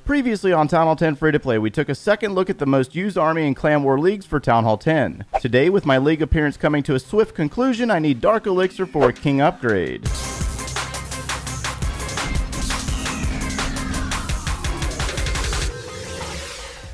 Previously on Town Hall 10 Free-to-Play, we took a second look at the most used army in Clan War leagues for Town Hall 10. Today, with my league appearance coming to a swift conclusion, I need Dark Elixir for a King upgrade.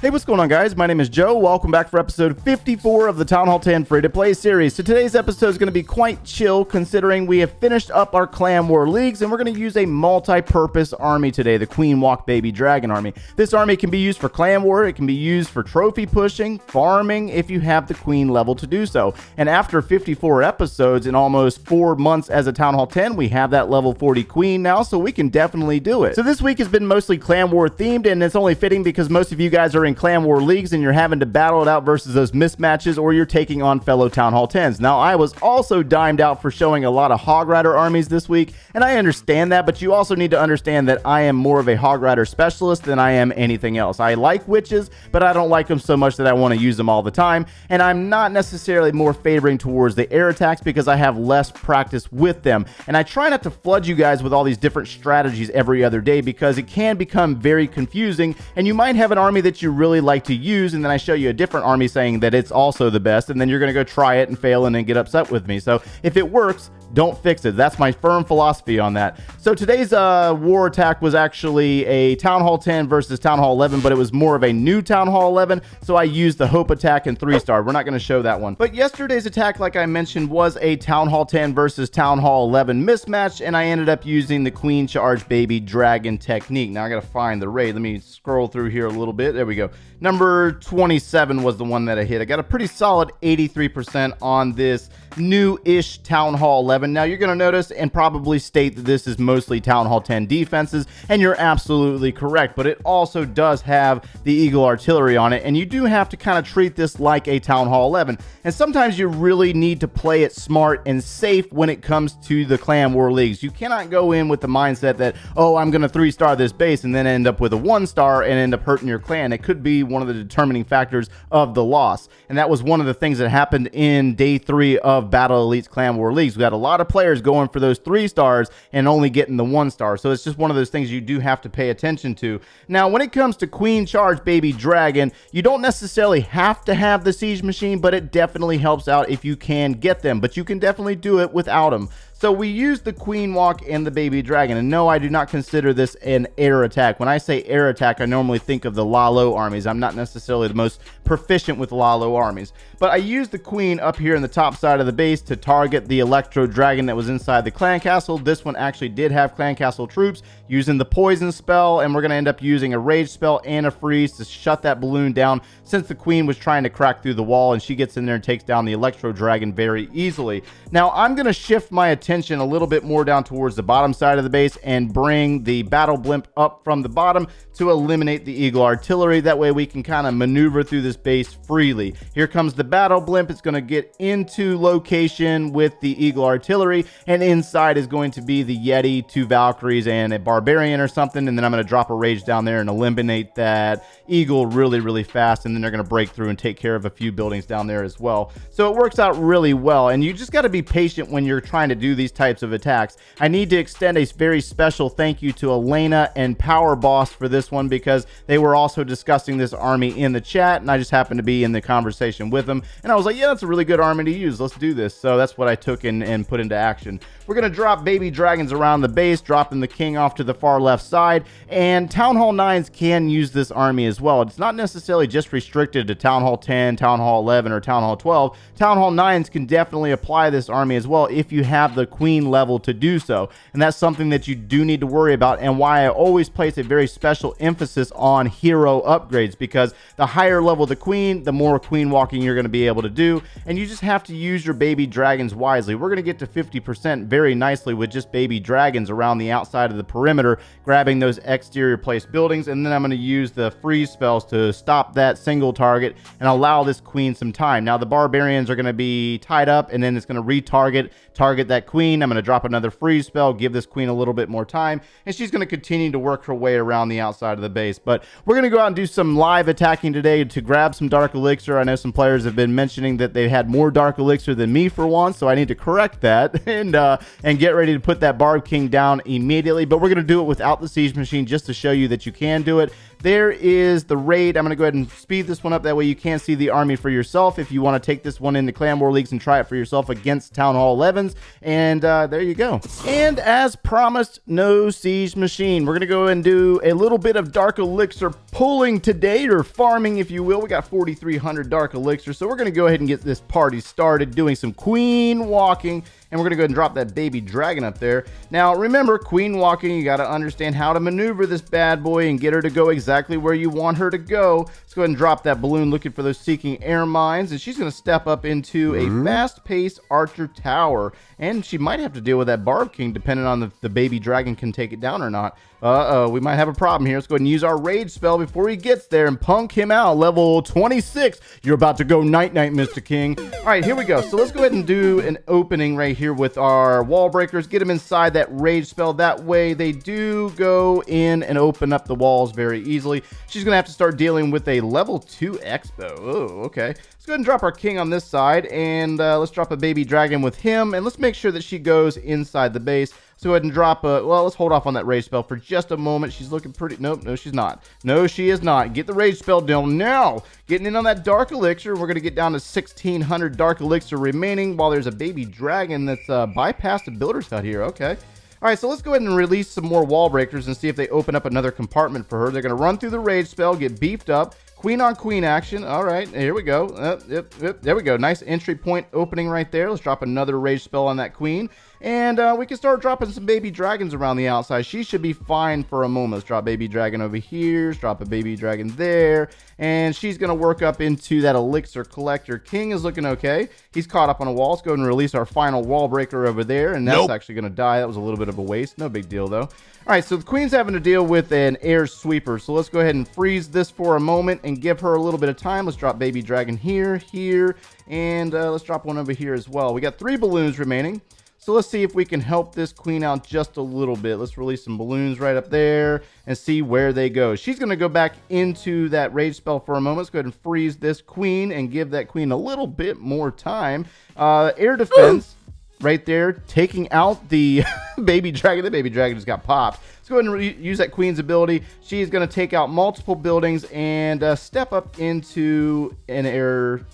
Hey, what's going on, guys? My name is Joe. Welcome back for episode 54 of the Town Hall 10 Free-to-Play series. So today's episode is going to be quite chill, considering we have finished up our Clan War leagues, and we're going to use a multi-purpose army today, the Queen Walk Baby Dragon army. This army can be used for Clan War, it can be used for trophy pushing, farming, if you have the Queen level to do so. And after 54 episodes in almost 4 months as a Town Hall 10, we have that level 40 Queen now, so we can definitely do it. So this week has been mostly Clan War themed, and it's only fitting because most of you guys are in Clan War leagues and you're having to battle it out versus those mismatches, or you're taking on fellow Town Hall 10s. Now, I was also dimed out for showing a lot of Hog Rider armies this week, and I understand that, but you also need to understand that I am more of a Hog Rider specialist than I am anything else. I like witches, but I don't like them so much that I want to use them all the time, and I'm not necessarily more favoring towards the air attacks because I have less practice with them. And I try not to flood you guys with all these different strategies every other day because it can become very confusing, and you might have an army that you really like to use, and then I show you a different army saying that it's also the best, and then you're going to go try it and fail and then get upset with me. So if it works, don't fix it. That's my firm philosophy on that. So today's war attack was actually a Town Hall 10 versus Town Hall 11, but it was more of a new Town Hall 11, so I used the Hope attack and 3-star. We're not going to show that one. But yesterday's attack, like I mentioned, was a Town Hall 10 versus Town Hall 11 mismatch, and I ended up using the Queen Charge Baby Dragon technique. Now I got to find the raid. Let me scroll through here a little bit. There we go. Number 27 was the one that I hit. I got a pretty solid 83% on this new-ish Town Hall 11. Now you're going to notice and probably state that this is mostly Town Hall 10 defenses, and you're absolutely correct, but it also does have the Eagle Artillery on it, and you do have to kind of treat this like a Town Hall 11. And sometimes you really need to play it smart and safe when it comes to the Clan War leagues. You cannot go in with the mindset that, oh, I'm going to 3-star this base and then end up with a 1-star and end up hurting your clan. It could be one of the determining factors of the loss, and that was one of the things that happened in day 3 of Battle Elites Clan War leagues. We had a lot of players going for those 3-stars and only getting the 1-star, so it's just one of those things you do have to pay attention to. Now, when it comes to Queen Charge Baby Dragon, you don't necessarily have to have the Siege Machine, but it definitely helps out if you can get them, but you can definitely do it without them. So we used the Queen Walk and the Baby Dragon, and no, I do not consider this an air attack. When I say air attack, I normally think of the Lalo armies. I'm not necessarily the most proficient with Lalo armies, but I used the Queen up here in the top side of the base to target the Electro Dragon that was inside the Clan Castle. This one actually did have Clan Castle troops, using the Poison spell, and we're going to end up using a Rage spell and a Freeze to shut that balloon down, since the Queen was trying to crack through the wall, and she gets in there and takes down the Electro Dragon very easily. Now, I'm going to shift my attention a little bit more down towards the bottom side of the base and bring the Battle Blimp up from the bottom to eliminate the Eagle Artillery. That way we can kind of maneuver through this base freely. Here comes the Battle Blimp. It's going to get into location with the Eagle Artillery, and inside is going to be the Yeti, 2 Valkyries, and a Barbarian or something, and then I'm going to drop a Rage down there and eliminate that Eagle really, really fast, and then they're going to break through and take care of a few buildings down there as well. So it works out really well, and you just got to be patient when you're trying to do these types of attacks. I need to extend a very special thank you to Elena and Power Boss for this one, because they were also discussing this army in the chat, and I just happened to be in the conversation with them, and I was like, yeah, that's a really good army to use. Let's do this. So that's what I took and put into action. We're going to drop Baby Dragons around the base, dropping the King off to the far left side, and Town Hall 9s can use this army as well. It's not necessarily just restricted to Town Hall 10, Town Hall 11, or Town Hall 12. Town Hall 9s can definitely apply this army as well if you have the Queen level to do so, and that's something that you do need to worry about, and why I always place a very special emphasis on hero upgrades, because the higher level the Queen, the more Queen walking you're going to be able to do, and you just have to use your Baby Dragons wisely. We're going to get to 50% very nicely with just Baby Dragons around the outside of the perimeter, grabbing those exterior place buildings, and then I'm going to use the freeze spells to stop that single target and allow this Queen some time. Now the Barbarians are going to be tied up, and then it's going to target that Queen. I'm going to drop another freeze spell, give this Queen a little bit more time, and she's going to continue to work her way around the outside of the base. But we're going to go out and do some live attacking today to grab some Dark Elixir. I know some players have been mentioning that they had more Dark Elixir than me for once, so I need to correct that and get ready to put that Barb King down immediately. But we're going to do it without the Siege Machine just to show you that you can do it. there is the raid. I'm going to go ahead and speed this one up. That way you can see the army for yourself if you want to take this one into Clan War Leagues and try it for yourself against Town Hall 11s. And there you go. And as promised, no siege machine. We're going to go and do a little bit of dark elixir pulling today, or farming if you will. We got 4,300 dark elixir, so we're going to go ahead and get this party started doing some queen walking. And we're going to go ahead and drop that baby dragon up there. Now, remember, queen walking, you got to understand how to maneuver this bad boy and get her to go exactly where you want her to go. Let's go ahead and drop that balloon looking for those seeking air mines. And she's going to step up into a fast-paced archer tower. And she might have to deal with that Barb King, depending on if the baby dragon can take it down or not. Uh-oh, we might have a problem here. Let's go ahead and use our rage spell before he gets there and punk him out. Level 26. You're about to go night-night, Mr. King. All right, here we go. So let's go ahead and do an opening right here with our wall breakers. Get them inside that rage spell. That way they do go in and open up the walls very easily. She's going to have to start dealing with a level 2 expo. Oh, okay. Let's go ahead and drop our king on this side, and let's drop a baby dragon with him, and let's make sure that she goes inside the base. So go ahead and drop a, well, let's hold off on that rage spell for just a moment. She's looking pretty, nope, no, she's not. No, she is not. Get the rage spell down now. Getting in on that dark elixir. We're going to get down to 1,600 dark elixir remaining while there's a baby dragon that's bypassed a builder's hut here. Okay. All right, so let's go ahead and release some more wall breakers and see if they open up another compartment for her. They're going to run through the rage spell, get beefed up. Queen on queen action. All right, here we go. Yep, there we go. Nice entry point opening right there. Let's drop another rage spell on that queen. And we can start dropping some baby dragons around the outside. She should be fine for a moment. Let's drop baby dragon over here. Let's drop a baby dragon there. And she's going to work up into that elixir collector. King is looking okay. He's caught up on a wall. Let's go ahead and release our final wall breaker over there. And that's actually going to die. That was a little bit of a waste. No big deal, though. All right, so the queen's having to deal with an air sweeper. So let's go ahead and freeze this for a moment and give her a little bit of time. Let's drop baby dragon here, and let's drop one over here as well. We got 3 balloons remaining. So let's see if we can help this queen out just a little bit. Let's release some balloons right up there and see where they go. She's going to go back into that rage spell for a moment. Let's go ahead and freeze this queen and give that queen a little bit more time. Air defense right there, taking out the baby dragon. The baby dragon just got popped. Let's go ahead and use that queen's ability. She's going to take out multiple buildings and step up into an air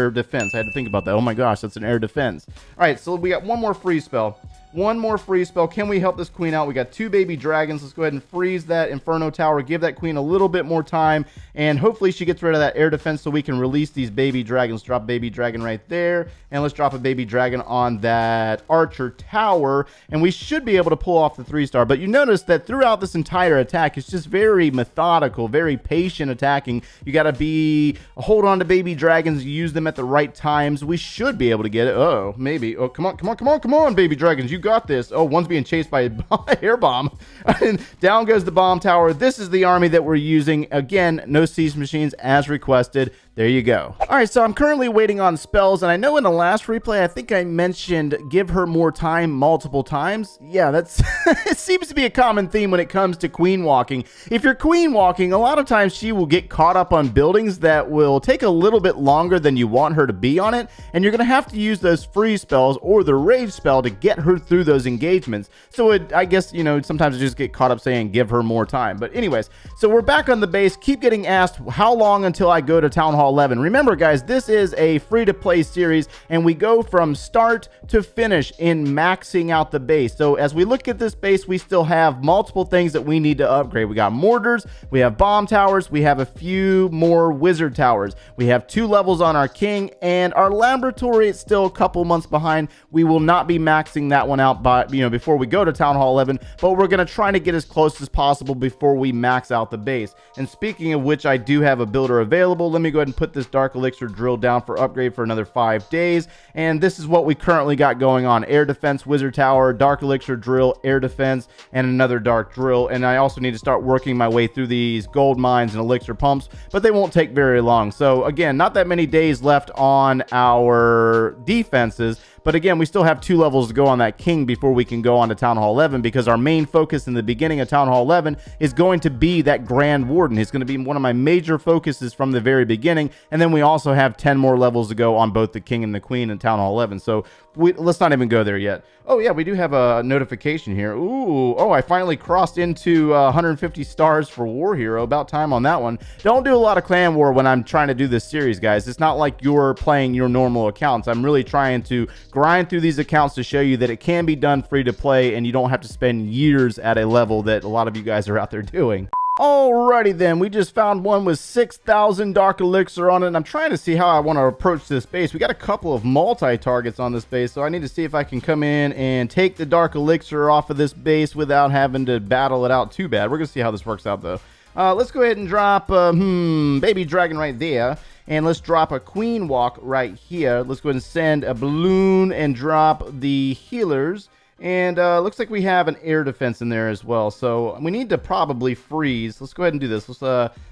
defense. I had to think about that. Oh my gosh, that's an air defense. All right, so we got one more freeze spell. One more freeze spell. Can we help this queen out? We got 2 baby dragons. Let's go ahead and freeze that Inferno Tower. Give that queen a little bit more time. And hopefully she gets rid of that air defense so we can release these baby dragons. Drop baby dragon right there. And let's drop a baby dragon on that archer tower. And we should be able to pull off the 3-star. But you notice that throughout this entire attack, it's just very methodical, very patient attacking. You got to hold on to baby dragons. Use them at the right times. We should be able to get it. Uh-oh, maybe. Oh, come on, baby dragons. You got this. Oh, one's being chased by an air bomb. And down goes the bomb tower. This is the army that we're using. Again, no siege machines as requested. There you go. All right, so I'm currently waiting on spells, and I know in the last replay, I think I mentioned give her more time multiple times. Yeah, that's it seems to be a common theme when it comes to queen walking. If you're queen walking, a lot of times she will get caught up on buildings that will take a little bit longer than you want her to be on it, and you're going to have to use those freeze spells or the rage spell to get her through those engagements. So I guess, you know, sometimes I just get caught up saying give her more time. But anyways, so we're back on the base. Keep getting asked how long until I go to Town Hall 11. Remember, guys, this is a free-to-play series, and we go from start to finish in maxing out the base. So as we look at this base, we still have multiple things that we need to upgrade. We got mortars, we have bomb towers, we have a few more wizard towers. We have 2 levels on our king, and our laboratory is still a couple months behind. We will not be maxing that one out by, before we go to Town Hall 11, but we're going to try to get as close as possible before we max out the base. And speaking of which, I do have a builder available. Let me go ahead and put this dark elixir drill down for upgrade for another 5 days. And this is what we currently got going on: air defense, wizard tower, dark elixir drill, air defense, and another dark drill. And I also need to start working my way through these gold mines and elixir pumps, but they won't take very long. So again, not that many days left on our defenses, But again, we still have 2 levels to go on that king before we can go on to Town Hall 11, because our main focus in the beginning of Town Hall 11 is going to be that Grand Warden. He's going to be one of my major focuses from the very beginning. And then we also have 10 more levels to go on both the king and the queen in Town Hall 11. So let's not even go there yet. Oh yeah, we do have a notification here. Ooh, oh, I finally crossed into 150 stars for War Hero. About time on that one. Don't do a lot of clan war when I'm trying to do this series, guys. It's not like you're playing your normal accounts. I'm really trying to grind through these accounts to show you that it can be done free to play, and you don't have to spend years at a level that a lot of you guys are out there doing. Alrighty then, we just found one with 6,000 dark elixir on it, and I'm trying to see how I want to approach this base. We got a couple of multi-targets on this base, so I need to see if I can come in and take the dark elixir off of this base without having to battle it out too bad. We're going to see how this works out, though. Let's go ahead and drop baby dragon right there, and let's drop a queen walk right here. Let's go ahead and send a balloon and drop the healers. And looks like we have an air defense in there as well, so we need to probably freeze. Let's go ahead and do this.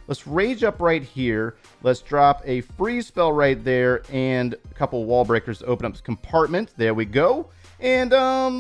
Let's rage up right here. Let's drop a freeze spell right there, and a couple wall breakers to open up this compartment. There we go. And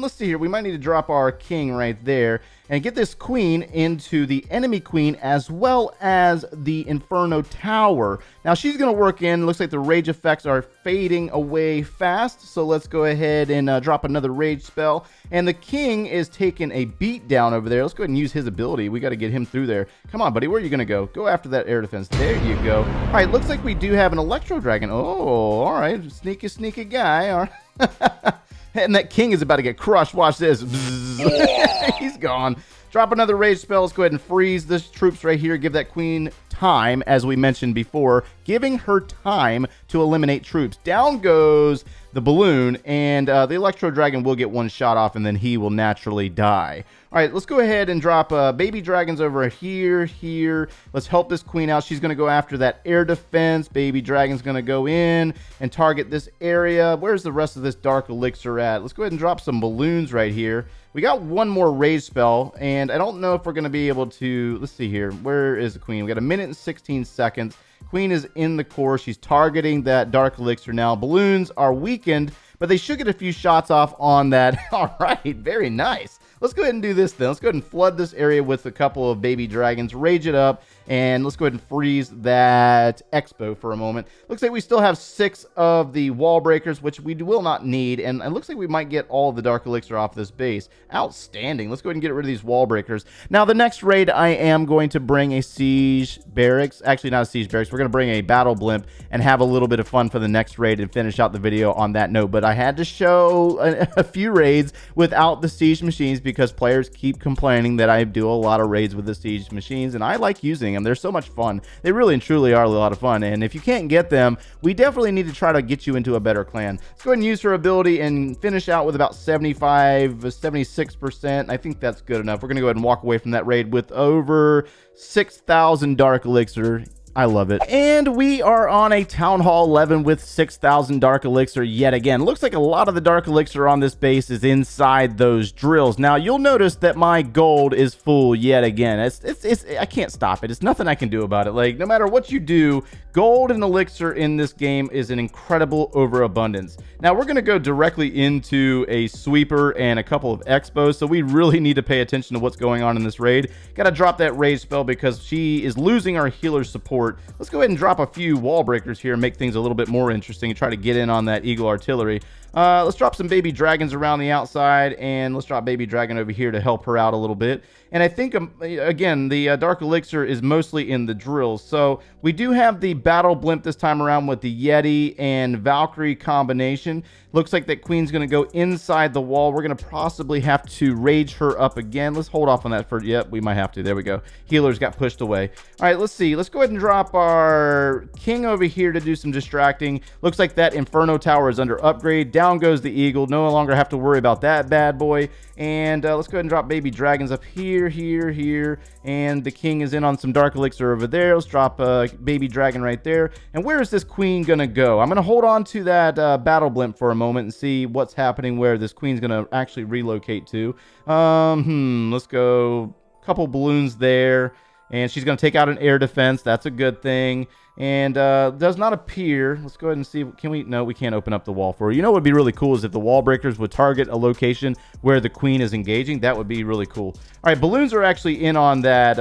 let's see here. We might need to drop our king right there and get this queen into the enemy queen as well as the Inferno Tower. Now she's going to work in. Looks like the rage effects are fading away fast. So let's go ahead and drop another rage spell. And the king is taking a beat down over there. Let's go ahead and use his ability. We got to get him through there. Come on, buddy. Where are you going to go? Go after that air defense. There you go. All right. Looks like we do have an Electro Dragon. Oh, all right. Sneaky, sneaky guy. All right. And that king is about to get crushed. Watch this. He's gone. Drop another rage spell. Let's go ahead and freeze this troops right here. Give that queen time, as we mentioned before, giving her time to eliminate troops. Down goes the balloon, and the Electro Dragon will get one shot off, and then he will naturally die. All right, let's go ahead and drop baby dragons over here. Let's help this queen out. She's going to go after that air defense. Baby dragon's going to go in and target this area. Where's the rest of this dark elixir at? Let's go ahead and drop some balloons right here. We got one more rage spell, and I don't know if we're going to be able to... Let's see here. Where is the queen? We got 1 minute and 16 seconds. Queen is in the core. She's targeting that dark elixir now. Balloons are weakened, but they should get a few shots off on that. All right, very nice. Let's go ahead and do this then. Let's go ahead and flood this area with a couple of baby dragons, rage it up, and let's go ahead and freeze that expo for a moment. Looks like we still have 6 of the wall breakers, which we will not need, and it looks like we might get all of the dark elixir off this base. Outstanding. Let's go ahead and get rid of these wall breakers. Now, the next raid, I am going to bring a siege barracks. Actually, not a siege barracks. We're going to bring a battle blimp and have a little bit of fun for the next raid and finish out the video on that note. But I had to show a few raids without the siege machines because players keep complaining that I do a lot of raids with the siege machines, and I like using them. They're so much fun. They really and truly are a lot of fun, and if you can't get them, we definitely need to try to get you into a better clan. Let's go ahead and use her ability and finish out with about 76%. I think that's good enough. We're going to go ahead and walk away from that raid with over 6,000 dark elixir. I love it. And we are on a Town Hall 11 with 6,000 Dark Elixir yet again. Looks like a lot of the Dark Elixir on this base is inside those drills. Now, you'll notice that my gold is full yet again. I can't stop it. It's nothing I can do about it. Like, no matter what you do, gold and elixir in this game is an incredible overabundance. Now, we're going to go directly into a sweeper and a couple of expos, so we really need to pay attention to what's going on in this raid. Got to drop that rage spell because she is losing our healer support. Let's go ahead and drop a few wall breakers here and make things a little bit more interesting and try to get in on that eagle artillery. Let's drop some baby dragons around the outside, and let's drop baby dragon over here to help her out a little bit. And I think, again, the Dark Elixir is mostly in the drills. So we do have the battle blimp this time around with the Yeti and Valkyrie combination. Looks like that queen's going to go inside the wall. We're going to possibly have to rage her up again. Let's hold off on that for... Yep, we might have to. There we go. Healers got pushed away. All right, let's see. Let's go ahead and drop our king over here to do some distracting. Looks like that Inferno Tower is under upgrade. Down goes the eagle. No longer have to worry about that bad boy. And let's go ahead and drop baby dragons up here, here. And the king is in on some dark elixir over there. Let's drop baby dragon right there. And where is this queen going to go? I'm going to hold on to that battle blimp for a moment and see what's happening where this queen's going to actually relocate to. Let's go. Couple balloons there. And she's going to take out an air defense. That's a good thing. And does not appear. Let's go ahead and see. Can we? No, we can't open up the wall for her. You know what would be really cool is if the wall breakers would target a location where the queen is engaging. That would be really cool. All right, balloons are actually in on that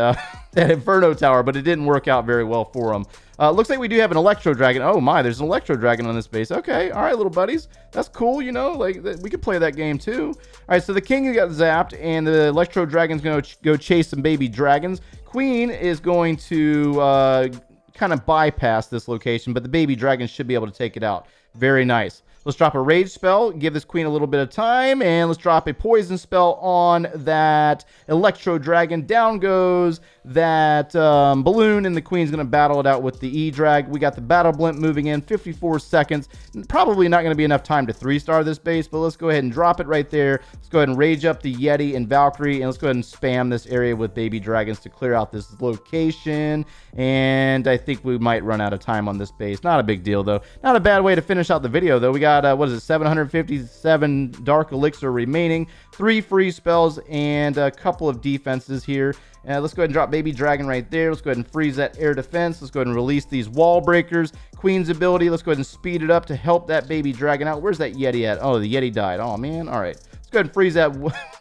that Inferno Tower, but it didn't work out very well for them. Looks like we do have an Electro Dragon. Oh my, there's an Electro Dragon on this base. Okay, all right, little buddies. That's cool, you know, like we could play that game too. All right, so the king got zapped, and the Electro Dragon's going to go chase some baby dragons. Queen is going to kind of bypass this location, but the baby dragon should be able to take it out. Very nice. Let's drop a rage spell, give this queen a little bit of time, and let's drop a poison spell on that Electro Dragon. Down goes that balloon, and the queen's going to battle it out with the E-Drag. We got the battle blimp moving in, 54 seconds. Probably not going to be enough time to 3-star this base, but let's go ahead and drop it right there. Let's go ahead and rage up the Yeti and Valkyrie, and let's go ahead and spam this area with baby dragons to clear out this location. And I think we might run out of time on this base. Not a big deal, though. Not a bad way to finish out the video, though. We got what is it, 757 dark elixir remaining, 3 free spells, and a couple of defenses here. Let's go ahead and drop baby dragon right there. Let's go ahead and freeze that air defense. Let's go ahead and release these wall breakers. Queen's ability, let's go ahead and speed it up to help that baby dragon out. Where's that Yeti at? Oh, the Yeti died. Oh man. All right, let's go ahead and freeze that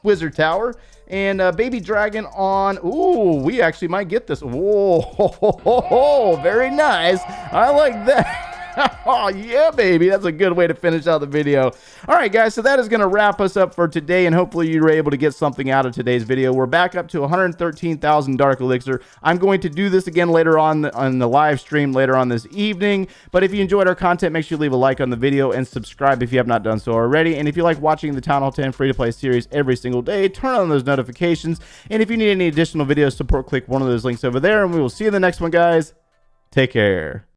wizard tower. And baby dragon on. Ooh, we actually might get this. Whoa, very nice. I like that. Oh, yeah, baby. That's a good way to finish out the video. All right, guys, so that is going to wrap us up for today, and hopefully you were able to get something out of today's video. We're back up to 113,000 Dark Elixir. I'm going to do this again later on the live stream later on this evening, but if you enjoyed our content, make sure you leave a like on the video and subscribe if you have not done so already. And if you like watching the Town Hall 10 free-to-play series every single day, turn on those notifications. And if you need any additional video support, click one of those links over there, and we will see you in the next one, guys. Take care.